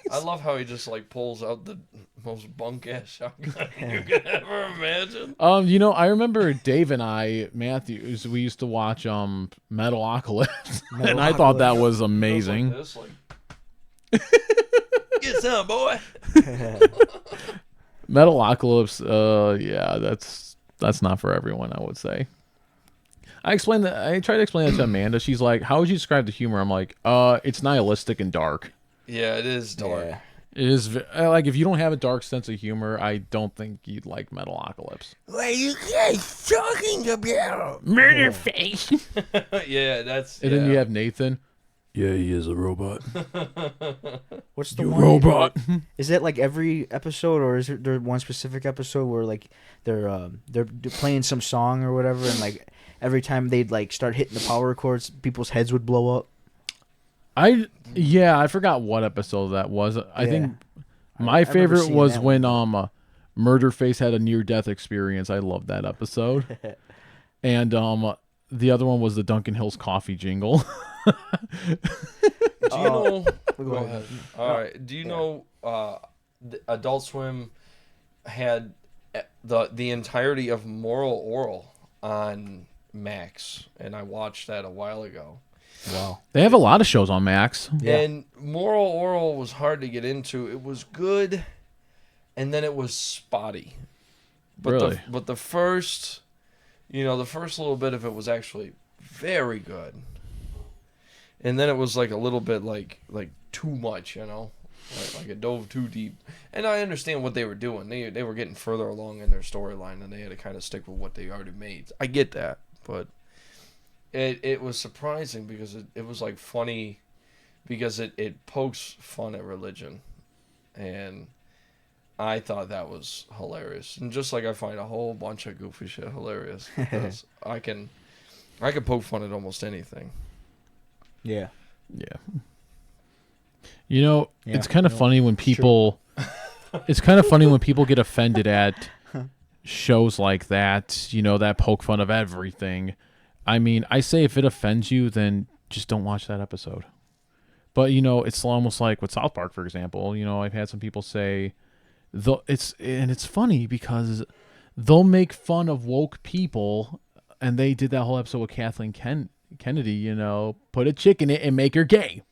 I love how he just like pulls out the most bunk ass shotgun you could ever imagine. I remember Dave and I, Matthews, we used to watch Metalocalypse, and I thought that was amazing. Like this, like, get some, boy. Metalocalypse, yeah, that's not for everyone, I would say. I tried to explain that to Amanda. She's like, "How would you describe the humor?" I'm like, it's nihilistic and dark. Yeah, it is dark. Yeah. It is like, if you don't have a dark sense of humor, I don't think you'd like Metalocalypse. What are you guys talking about? Murder face. Yeah, that's. And then you have Nathan. Yeah, he is a robot. What's the You one? robot. Is that like every episode, or is there one specific episode where like they're playing some song or whatever, and like every time they'd like start hitting the power chords, people's heads would blow up? I forgot what episode that was. I think my I remember favorite seeing was that when one. Murderface had a near death experience. I loved that episode. And the other one was the Duncan Hills coffee jingle. Do you know? Go Go ahead. All right. Do you know? Adult Swim had the entirety of Moral Oral on Max, and I watched that a while ago. Wow. They have a lot of shows on Max. Yeah. And Moral Oral was hard to get into. It was good, and then it was spotty. But Really? the first little bit of it was actually very good. And then it was like a little bit like too much, like it dove too deep. And I understand what they were doing. They were getting further along in their storyline, and they had to kind of stick with what they already made. I get that, but it was surprising because it was like funny because it pokes fun at religion, and I thought that was hilarious. And just like I find a whole bunch of goofy shit hilarious because I can poke fun at almost anything. Yeah. Yeah. Yeah, it's kind of funny when people it's kind of funny when people get offended at shows like that, that poke fun of everything. I mean, I say if it offends you, then just don't watch that episode. But, it's almost like with South Park, for example. I've had some people say, it's funny because they'll make fun of woke people, and they did that whole episode with Kathleen Kennedy, put a chick in it and make her gay.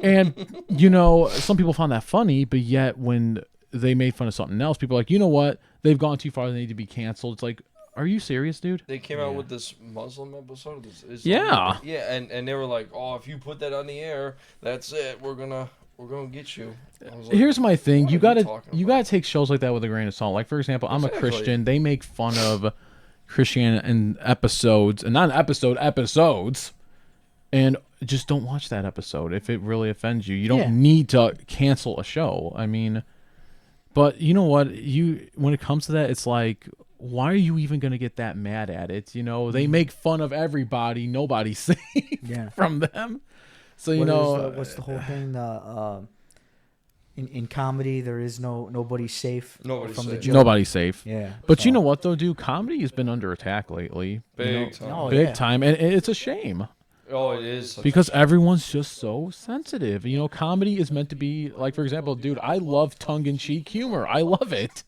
And, some people found that funny, but yet when they made fun of something else, people are like, you know what? They've gone too far. They need to be canceled. It's like, are you serious, dude? They came out with this Muslim episode. Yeah. Yeah, and they were like, oh, if you put that on the air, that's it. We're gonna get you. I was like, here's my thing. what You are gotta talking take shows like that with a grain of salt. Like, for example, I'm a Exactly. Christian. They make fun of Christianity in episodes, and not an episode, episodes. And just don't watch that episode if it really offends you. You don't need to cancel a show. I mean, but you know what? When it comes to that, it's like, why are you even going to get that mad at it? They make fun of everybody. Nobody's safe from them. So, what's the whole thing? In comedy, there is nobody's safe. Nobody's from safe. the joke. nobody's safe. Yeah. But you know what, though, dude? Comedy has been under attack lately. Big time. Oh, Big yeah. time. And it's a shame. Oh, it is. Because everyone's just so sensitive. Comedy is meant to be, like, for example, dude, I love tongue-in-cheek humor. I love it.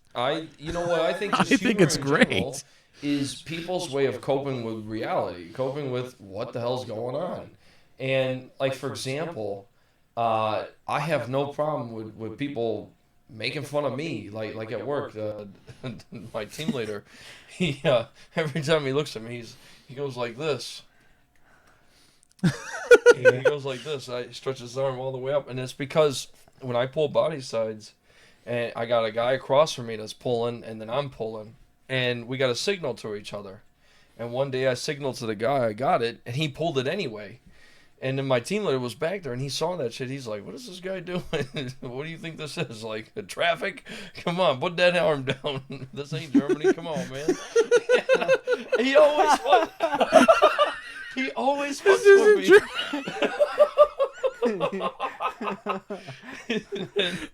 You know what I think? I Just think humor it's in great. general is people's way of coping with reality, coping with what the hell's going on. And like for example, I have no problem with people making fun of me, like at work. My team leader, he every time he looks at me, he goes like this. He goes like this. I stretch his arm all the way up, and it's because when I pull body sides, and I got a guy across from me that's pulling, and then I'm pulling, and we got to signal to each other. And one day I signaled to the guy, I got it, and he pulled it anyway. And then my team leader was back there, and he saw that shit. He's like, "What is this guy doing? What do you think this is? Like traffic? Come on, put that arm down. This ain't Germany. Come on, man." He always He always fucks with me.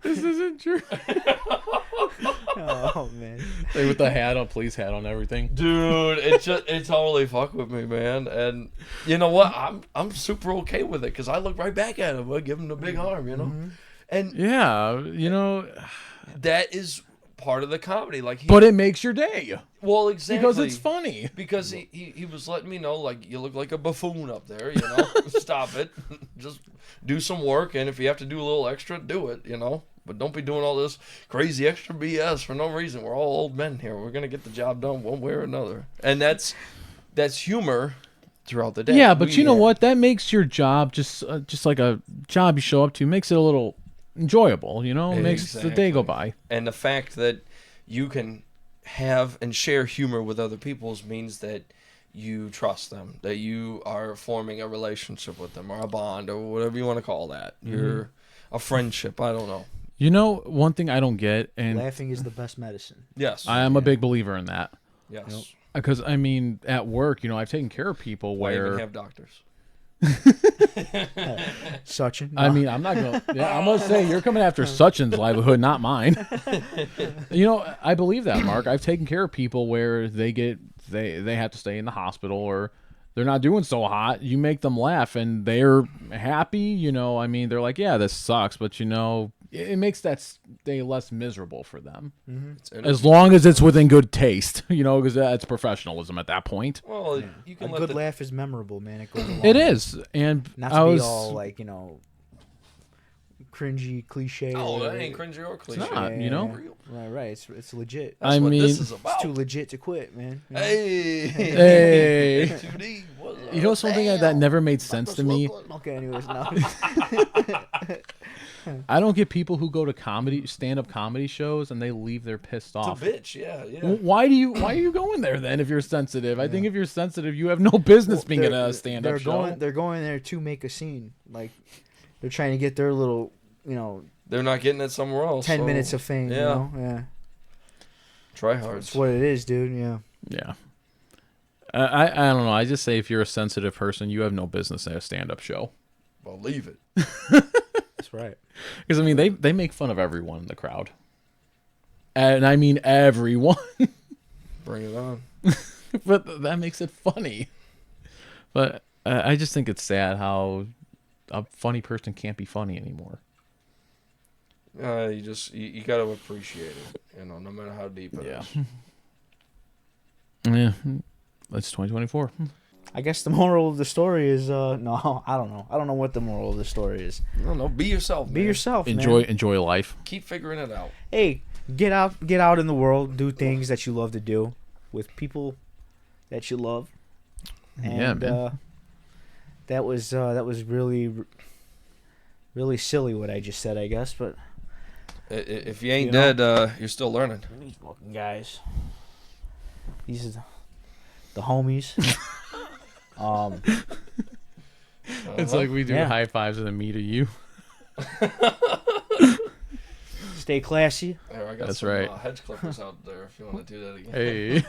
This isn't true. Oh man. With the hat on, police hat on, everything. Dude, it totally fuck with me, man. And you know what? I'm super okay with it because I look right back at him. I give him the big arm, you know. Mm-hmm. And Yeah, you know, that is part of the comedy. Like, but it makes your day well, exactly because it's funny. Because he was letting me know, like, you look like a buffoon up there, you know. Stop it. Just do some work, and if you have to do a little extra, do it, you know. But don't be doing all this crazy extra BS for no reason. We're all old men here. We're gonna get the job done one way or another, and that's humor throughout the day. Yeah, but you know what? That makes your job just like a job you show up to. Makes it a little enjoyable. You know, makes the day go by. And the fact that you can have and share humor with other people means that you trust them, that you are forming a relationship with them, or a bond, or whatever you want to call that. You're a friendship. I don't know. You know, one thing I don't get, and Laughing is the best medicine. Yes. I am a big believer in that. Yes. Yep. Because, I mean, at work, you know, I've taken care of people Why where... even have doctors? Sachin. I mean, I'm not going to... Yeah, I'm going to say, you're coming after Sachin's livelihood, not mine. You know, I believe that, Mark. I've taken care of people where they have to stay in the hospital, or they're not doing so hot. You make them laugh, and they're happy, you know. I mean, they're like, yeah, this sucks, but, you know... It makes that day less miserable for them. Mm-hmm. As long as it's within good taste, you know, because that's professionalism at that point. Well, you can A let good the laugh is memorable, man. It goes along. It is. And Not I to was... be all like, you know, cringy, cliche. Oh, or- that ain't cringy or cliche. It's not, you know? Right. It's legit. That's I what mean- this is It's about. too legit to quit, man. You know? Hey. Hey. 2D, what's up? You know something that never made sense to me? Okay, anyways, no. I don't get people who go to stand-up comedy shows and they leave there pissed It's a off. bitch, yeah. Why are you going there then if you're sensitive? I think if you're sensitive, you have no business being at a stand-up show. They're going there to make a scene. Like, they're trying to get their little, you know, They're not getting it somewhere else. 10 so, minutes of fame, yeah. you know? Yeah. Try hard. That's what it is, dude, yeah. Yeah. I don't know. I just say if you're a sensitive person, you have no business at a stand-up show. Believe it. That's right. Because, I mean, they make fun of everyone in the crowd. And I mean everyone. Bring it on. But that makes it funny. But I just think it's sad how a funny person can't be funny anymore. You got to appreciate it, you know, no matter how deep it is. Yeah. It's 2024. I guess the moral of the story is, no, I don't know. I don't know what the moral of the story is. I don't know. Be yourself. Be man. yourself, man. Enjoy life. Keep figuring it out. Hey, get out in the world, do things that you love to do with people that you love. And, Yeah, man. That was really, really silly what I just said, I guess, but If you ain't You know? dead, you're still learning. these fucking guys, these are the homies. It's like we do Yeah. high fives and then me to you. Stay classy. There, I got That's some right. hedge clippers out there if you want to do that again. Hey.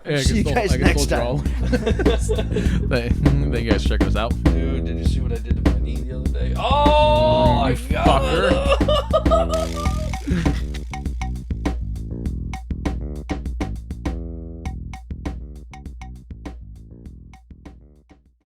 Hey, See you guys next Thank you guys for checking us out. Dude, did you see what I did to my